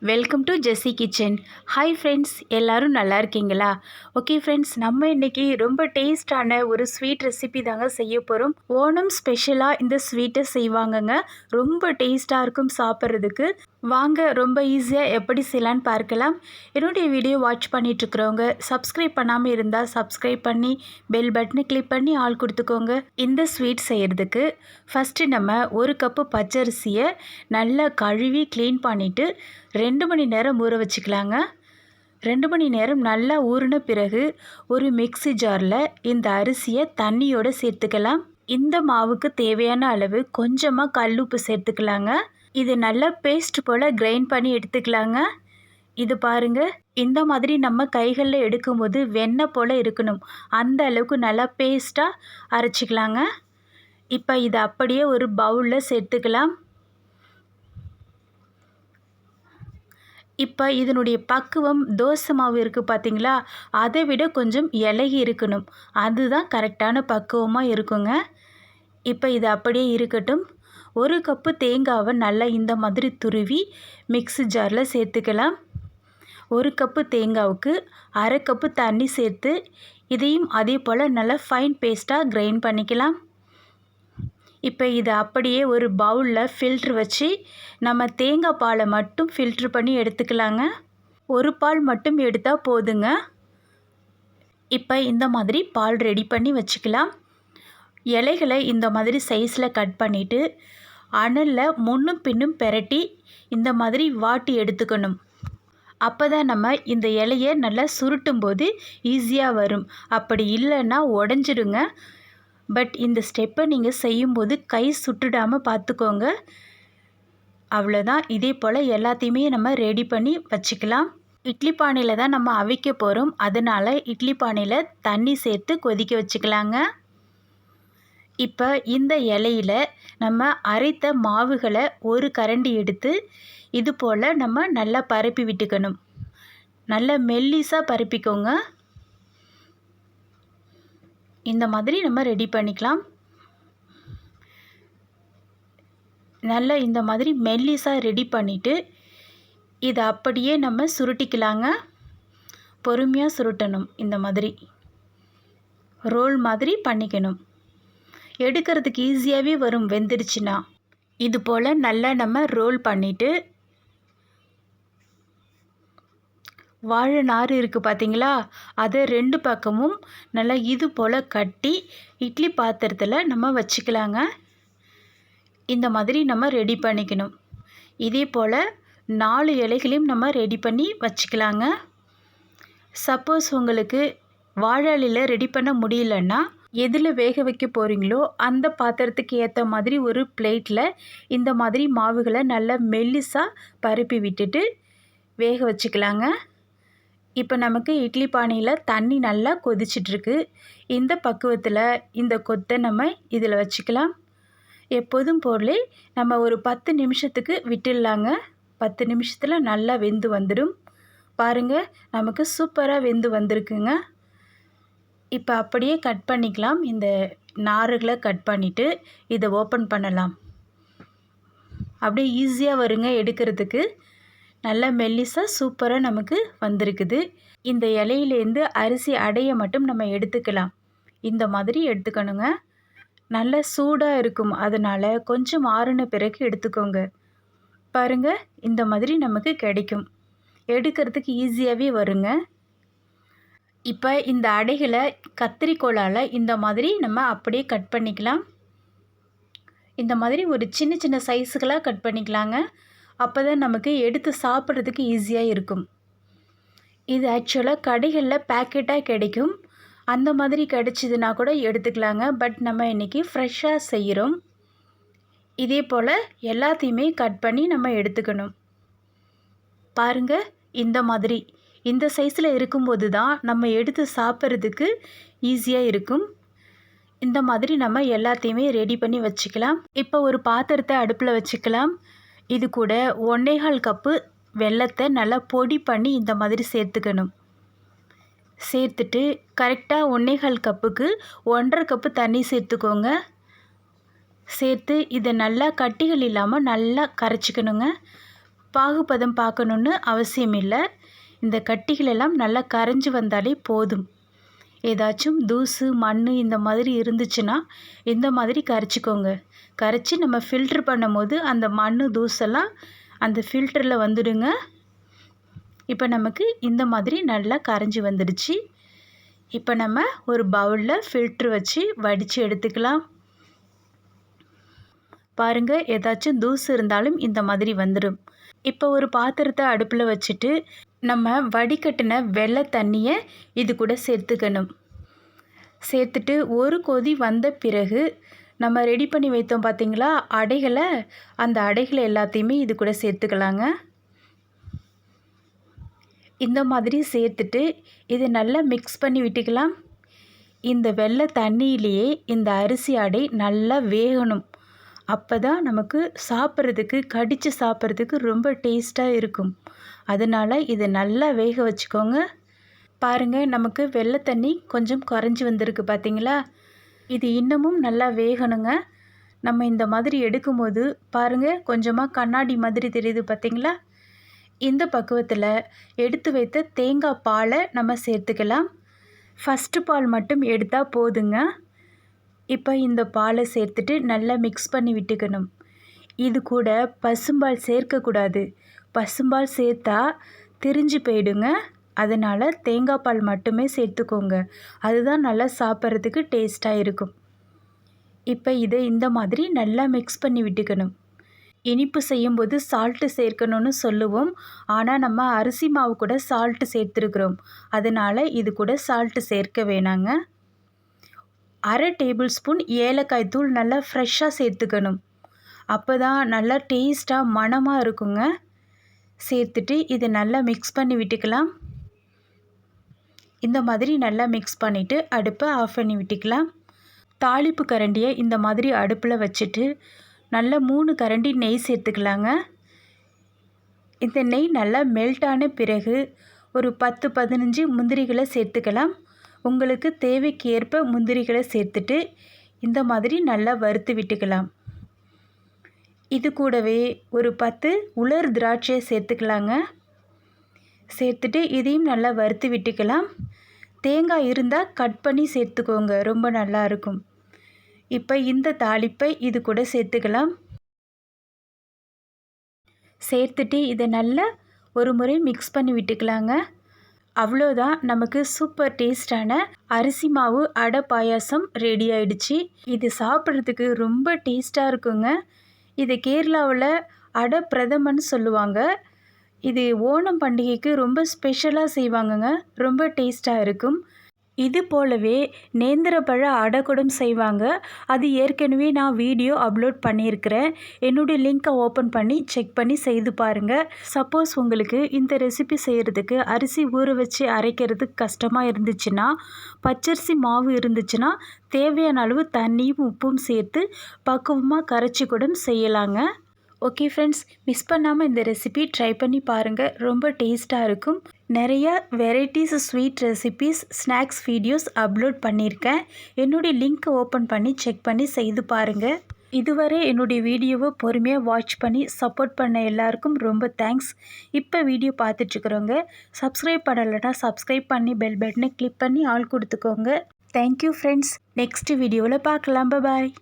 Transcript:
Welcome to Jessie kitchen. Hi friends, எல்லோரும் நல்லா இருக்கீங்களா? ஓகே ஃப்ரெண்ட்ஸ், நம்ம இன்றைக்கி ரொம்ப டேஸ்டான ஒரு ஸ்வீட் ரெசிபி தாங்க செய்ய போகிறோம். ஓணம் ஸ்பெஷலாக இந்த ஸ்வீட்டை செய்வாங்கங்க. ரொம்ப டேஸ்ட்டாக இருக்கும் சாப்பிட்றதுக்கு. வாங்க ரொம்ப ஈஸியாக எப்படி செய்யலான்னு பார்க்கலாம். என்னுடைய வீடியோ வாட்ச் பண்ணிகிட்ருக்கிறவங்க சப்ஸ்கிரைப் பண்ணாமல் இருந்தால் சப்ஸ்கிரைப் பண்ணி பெல் பட்டனை கிளிக் பண்ணி ஆள் கொடுத்துக்கோங்க. இந்த ஸ்வீட் செய்கிறதுக்கு ஃபஸ்ட்டு நம்ம ஒரு கப்பு பச்சரிசியை நல்லா கழுவி க்ளீன் பண்ணிவிட்டு 2 மணி நேரம் ஊற வச்சுக்கலாங்க. 2 மணி நேரம் நல்லா ஊறின பிறகு ஒரு மிக்ஸி ஜாரில் இந்த அரிசியை தண்ணியோடு சேர்த்துக்கலாம். இந்த மாவுக்கு தேவையான அளவு கொஞ்சமாக கல்லுப்பு சேர்த்துக்கலாங்க. இது நல்லா பேஸ்ட் போல் கிரைண்ட் பண்ணி எடுத்துக்கலாங்க. இது பாருங்கள், இந்த மாதிரி நம்ம கைகளில் எடுக்கும்போது வெண்ணெய் போல் இருக்கணும். அந்த அளவுக்கு நல்லா பேஸ்ட்டாக அரைச்சிக்கலாங்க. இப்போ இதை அப்படியே ஒரு பவுலில் சேர்த்துக்கலாம். இப்போ இதனுடைய பக்குவம் தோசை மாவு இருக்குது பார்த்தீங்களா, அதை விட கொஞ்சம் இலகி இருக்கணும். அதுதான் கரெக்டான பக்குவமாக இருக்குங்க. இப்போ இது அப்படியே இருக்கட்டும். ஒரு கப்பு தேங்காவை நல்லா இந்த மாதிரி துருவி மிக்ஸி ஜாரில் சேர்த்துக்கலாம். ஒரு கப்பு தேங்காவுக்கு அரை கப்பு தண்ணி சேர்த்து இதையும் அதே போல் நல்லா ஃபைன் பேஸ்ட்டாக கிரைண்ட் பண்ணிக்கலாம். இப்போ இதை அப்படியே ஒரு பவுலில் ஃபில்ட்ரு வச்சு நம்ம தேங்காய் பாலை மட்டும் ஃபில்ட்ரு பண்ணி எடுத்துக்கலாங்க. ஒரு பால் மட்டும் எடுத்தால் போதுங்க. இப்போ இந்த மாதிரி பால் ரெடி பண்ணி வச்சுக்கலாம். இலைகளை இந்த மாதிரி சைஸில் கட் பண்ணிவிட்டு அனலில் முன்னும் பின்னும் பெரட்டி இந்த மாதிரி வாட்டி எடுத்துக்கணும். அப்போ தான் நம்ம இந்த இலையை நல்லா சுருட்டும் போது ஈஸியாக வரும். அப்படி இல்லைன்னா உடஞ்சிடுங்க. பட் இந்த ஸ்டெப்பை நீங்கள் செய்யும்போது கை சுட்டுடாமல் பார்த்துக்கோங்க. அவ்வளோதான். இதே போல் எல்லாத்தையுமே நம்ம ரெடி பண்ணி வச்சுக்கலாம். இட்லி பானையில் தான் நம்ம அவிக்க போகிறோம். அதனால் இட்லி பானையில் தண்ணி சேர்த்து கொதிக்க வச்சுக்கலாங்க. இப்போ இந்த இலையில் நம்ம அரைத்த மாவுகளை ஒரு கரண்டி எடுத்து இது போல் நம்ம நல்லா பரப்பி விட்டுக்கணும். நல்லா மெல்லிசாக பரப்பிக்கோங்க. இந்த மாதிரி நம்ம ரெடி பண்ணிக்கலாம். நல்லா இந்த மாதிரி மெல்லிசாக ரெடி பண்ணிவிட்டு இதை அப்படியே நம்ம சுருட்டிக்கலாங்க. பொறுமையாக சுருட்டணும். இந்த மாதிரி ரோல் மாதிரி பண்ணிக்கணும். எடுக்கிறதுக்கு ஈஸியாகவே வரும் வெந்துருச்சுன்னா. இது போல் நல்லா நம்ம ரோல் பண்ணிவிட்டு வாழை நார் இருக்குது பார்த்தீங்களா, அதை 2 பக்கமும் நல்லா இது போல் கட்டி இட்லி பாத்திரத்தில் நம்ம வச்சுக்கலாங்க. இந்த மாதிரி நம்ம ரெடி பண்ணிக்கணும். இதே போல் 4 இலைகளையும் நம்ம ரெடி பண்ணி வச்சுக்கலாங்க. சப்போஸ் உங்களுக்கு வாழை இலையில் ரெடி பண்ண முடியலன்னா எதில் வேக வைக்க போகிறீங்களோ அந்த பாத்திரத்துக்கு ஏற்ற மாதிரி ஒரு பிளேட்டில் இந்த மாதிரி மாவுகளை நல்லா மெல்லிசாக பரப்பி விட்டுட்டு வேக வச்சுக்கலாங்க. இப்போ நமக்கு இட்லி பானையில் தண்ணி நல்லா கொதிச்சிட்ருக்கு. இந்த பக்குவத்தில் இந்த கொத்தை நம்ம இதில் வச்சுக்கலாம். எப்போதும் போலே நம்ம ஒரு 10 நிமிஷத்துக்கு விட்டுடலாங்க. 10 நிமிஷத்தில் நல்லா வெந்து வந்துடும். பாருங்கள், நமக்கு சூப்பராக வெந்து வந்திருக்குங்க. இப்போ அப்படியே கட் பண்ணிக்கலாம். இந்த நாறுகளை கட் பண்ணிவிட்டு இதை ஓப்பன் பண்ணலாம். அப்படியே ஈஸியாக வருங்க எடுக்கிறதுக்கு. நல்லா மெல்லிசாக சூப்பராக நமக்கு வந்திருக்குது. இந்த இலையிலேருந்து அரிசி அடையை மட்டும் நம்ம எடுத்துக்கலாம். இந்த மாதிரி எடுத்துக்கணுங்க. நல்ல சூடாக இருக்கும். அதனால் கொஞ்சம் ஆறின பிறகு எடுத்துக்கோங்க. பாருங்கள், இந்த மாதிரி நமக்கு கிடைக்கும். எடுக்கிறதுக்கு ஈஸியாகவே வருங்க. இப்போ இந்த அடைகளை கத்திரிக்கோலால் இந்த மாதிரி நம்ம அப்படியே கட் பண்ணிக்கலாம். இந்த மாதிரி ஒரு சின்ன சின்ன சைஸுகளாக கட் பண்ணிக்கலாங்க. அப்போ தான் நமக்கு எடுத்து சாப்பிட்றதுக்கு ஈஸியாக இருக்கும். இது ஆக்சுவலாக கடைகளில் பேக்கெட்டாக கிடைக்கும். அந்த மாதிரி கிடைச்சிதுன்னா கூட எடுத்துக்கலாங்க. பட் நம்ம இன்றைக்கி ஃப்ரெஷ்ஷாக செய்கிறோம். இதே போல் எல்லாத்தையுமே கட் பண்ணி நம்ம எடுத்துக்கணும். பாருங்கள், இந்த மாதிரி இந்த சைஸில் இருக்கும்போது தான் நம்ம எடுத்து சாப்பிட்றதுக்கு ஈஸியாக இருக்கும். இந்த மாதிரி நம்ம எல்லாத்தையுமே ரெடி பண்ணி வச்சுக்கலாம். இப்போ ஒரு பாத்திரத்தை அடுப்பில் வச்சுக்கலாம். இது கூட 1.25 கப்பு வெல்லத்தை நல்லா பொடி பண்ணி இந்த மாதிரி சேர்த்துக்கணும். சேர்த்துட்டு கரெக்டாக 1.25 கப்புக்கு 1.5 கப்பு தண்ணி சேர்த்துக்கோங்க. சேர்த்து இதை நல்லா கட்டிகள் இல்லாமல் நல்லா கரைச்சிக்கணுங்க. பாகுபதம் பார்க்கணுன்னு அவசியம் இல்லை. இந்த கட்டிகள் எல்லாம் நல்லா கரைஞ்சி வந்தாலே போதும். ஏதாச்சும் தூசு மண் இந்த மாதிரி இருந்துச்சுன்னா இந்த மாதிரி கரைச்சிக்கோங்க. கரைச்சி நம்ம ஃபில்ட்ரு பண்ணும்போது அந்த மண் தூசெல்லாம் அந்த ஃபில்டரில் வந்துடுங்க. இப்போ நமக்கு இந்த மாதிரி நல்லா கரைஞ்சி வந்துடுச்சு. இப்போ நம்ம ஒரு பவுலில் ஃபில்ட்ரு வச்சு வடித்து எடுத்துக்கலாம். பாருங்கள், ஏதாச்சும் தூசு இருந்தாலும் இந்த மாதிரி வந்துடும். இப்போ ஒரு பாத்திரத்தை அடுப்பில் வச்சுட்டு நம்ம வடிகட்டின வெள்ளை தண்ணியை இது கூட சேர்த்துக்கணும். சேர்த்துட்டு ஒரு கொதி வந்த பிறகு நம்ம ரெடி பண்ணி வைத்தோம் பார்த்திங்களா அடைகளை, அந்த அடைகளை எல்லாத்தையுமே இது கூட சேர்த்துக்கலாங்க. இந்த மாதிரி சேர்த்துட்டு இதை நல்லா மிக்ஸ் பண்ணி விட்டுக்கலாம். இந்த வெள்ளை தண்ணியிலேயே இந்த அரிசி அடை நல்லா வேகணும். அப்போ தான் நமக்கு சாப்பிட்றதுக்கு, கடித்து சாப்பிட்றதுக்கு ரொம்ப டேஸ்ட்டாக இருக்கும். அதனால் இதை நல்லா வேக வச்சுக்கோங்க. பாருங்கள், நமக்கு வெள்ளை தண்ணி கொஞ்சம் குறைஞ்சி வந்திருக்கு பார்த்திங்களா. இது இன்னமும் நல்லா வேகணுங்க. நம்ம இந்த மாதிரி எடுக்கும்போது பாருங்கள், கொஞ்சமாக கண்ணாடி மாதிரி தெரியுது பார்த்திங்களா. இந்த பக்குவத்தில் எடுத்து வைத்த தேங்காய் பாலை நம்ம சேர்த்துக்கலாம். ஃபஸ்ட்டு பால் மட்டும் எடுத்தால் போதுங்க. இப்போ இந்த பாலை சேர்த்துட்டு நல்லா மிக்ஸ் பண்ணி விட்டுக்கணும். இது கூட பசும்பால் சேர்க்கக்கூடாது. பசும்பால் சேர்த்தா திரிஞ்சு போயிடுங்க. அதனால் தேங்காய் பால் மட்டுமே சேர்த்துக்கோங்க. அதுதான் நல்லா சாப்பிட்றதுக்கு டேஸ்ட்டாக இருக்கும். இப்போ இதை இந்த மாதிரி நல்லா மிக்ஸ் பண்ணி விட்டுக்கணும். இனிப்பு செய்யும்போது சால்ட்டு சேர்க்கணும்னு சொல்லுவோம். ஆனால் நம்ம அரிசி மாவு கூட சால்ட்டு சேர்த்துருக்குறோம். அதனால் இது கூட சால்ட்டு சேர்க்க வேணாங்க. 1/2 டேபிள் ஸ்பூன் ஏலக்காய் தூள் நல்லா ஃப்ரெஷ்ஷாக சேர்த்துக்கணும். அப்போ தான் நல்லா டேஸ்ட்டாக மணமாக இருக்குங்க. சேர்த்துட்டு இதை நல்லா மிக்ஸ் பண்ணி விட்டுக்கலாம். இந்த மாதிரி நல்லா மிக்ஸ் பண்ணிவிட்டு அடுப்பை ஆஃப் பண்ணி விட்டுக்கலாம். தாளிப்பு கரண்டியை இந்த மாதிரி அடுப்பில் வச்சுட்டு நல்லா 3 கரண்டி நெய் சேர்த்துக்கலாங்க. இந்த நெய் நல்லா மெல்ட் ஆன பிறகு ஒரு 10-15 முந்திரிகளை சேர்த்துக்கலாம். உங்களுக்கு தேவைக்கு ஏற்ப முந்திரிகளை சேர்த்துட்டு இந்த மாதிரி நல்லா வறுத்து விட்டுக்கலாம். இது கூடவே ஒரு 10 உலர் திராட்சையை சேர்த்துக்கலாங்க. சேர்த்துட்டு இதையும் நல்லா வறுத்து விட்டுக்கலாம். தேங்காய் இருந்தால் கட் பண்ணி சேர்த்துக்கோங்க, ரொம்ப நல்லா இருக்கும். இப்போ இந்த தாளிப்பை இது கூட சேர்த்துக்கலாம். சேர்த்துட்டு இதை நல்லா ஒரு முறை மிக்ஸ் பண்ணி விட்டுக்கலாங்க. அவ்வளோதான், நமக்கு சூப்பர் டேஸ்டான அரிசி மாவு அடை பாயாசம் ரெடி ஆயிடுச்சு. இது சாப்பிட்றதுக்கு ரொம்ப டேஸ்ட்டாக இருக்குங்க. இது கேரளாவில் அடை பிரதமன்னு சொல்லுவாங்க. இது ஓணம் பண்டிகைக்கு ரொம்ப ஸ்பெஷலாக செய்வாங்கங்க. ரொம்ப டேஸ்ட்டாக இருக்கும். இது போலவே நேந்திரப்பழ அடைக்கூடம் செய்வாங்க. அது ஏற்கனவே நான் வீடியோ அப்லோட் பண்ணியிருக்கிறேன். என்னுடைய லிங்க்கை ஓப்பன் பண்ணி செக் பண்ணி செய்து பாருங்கள். சப்போஸ் உங்களுக்கு இந்த ரெசிபி செய்கிறதுக்கு அரிசி ஊற வச்சு அரைக்கிறதுக்கு கஷ்டமாக இருந்துச்சுன்னா, பச்சரிசி மாவு இருந்துச்சுன்னா தேவையான அளவு தண்ணியும் உப்பும் சேர்த்து பக்குவமாக கரைச்சி கூட செய்யலாங்க. ஓகே ஃப்ரெண்ட்ஸ், மிஸ் பண்ணாமல் இந்த ரெசிபி ட்ரை பண்ணி பாருங்கள். ரொம்ப டேஸ்ட்டாக இருக்கும். நிறைய varieties sweet recipes, snacks videos upload பண்ணியிருக்கேன். என்னுடைய லிங்க்கை ஓப்பன் பண்ணி செக் பண்ணி செய்து பாருங்கள். இதுவரை என்னுடைய வீடியோவை பொறுமையாக வாட்ச் பண்ணி சப்போர்ட் பண்ண எல்லாருக்கும் ரொம்ப தேங்க்ஸ். இப்போ வீடியோ பார்த்துட்ருக்குறவங்க சப்ஸ்கிரைப் பண்ணலைன்னா சப்ஸ்கிரைப் பண்ணி பெல் பட்டனை கிளிக் பண்ணி ஆல் கொடுத்துக்கோங்க. Thank you friends. நெக்ஸ்ட் வீடியோவில் பார்க்கலாம். பாய்.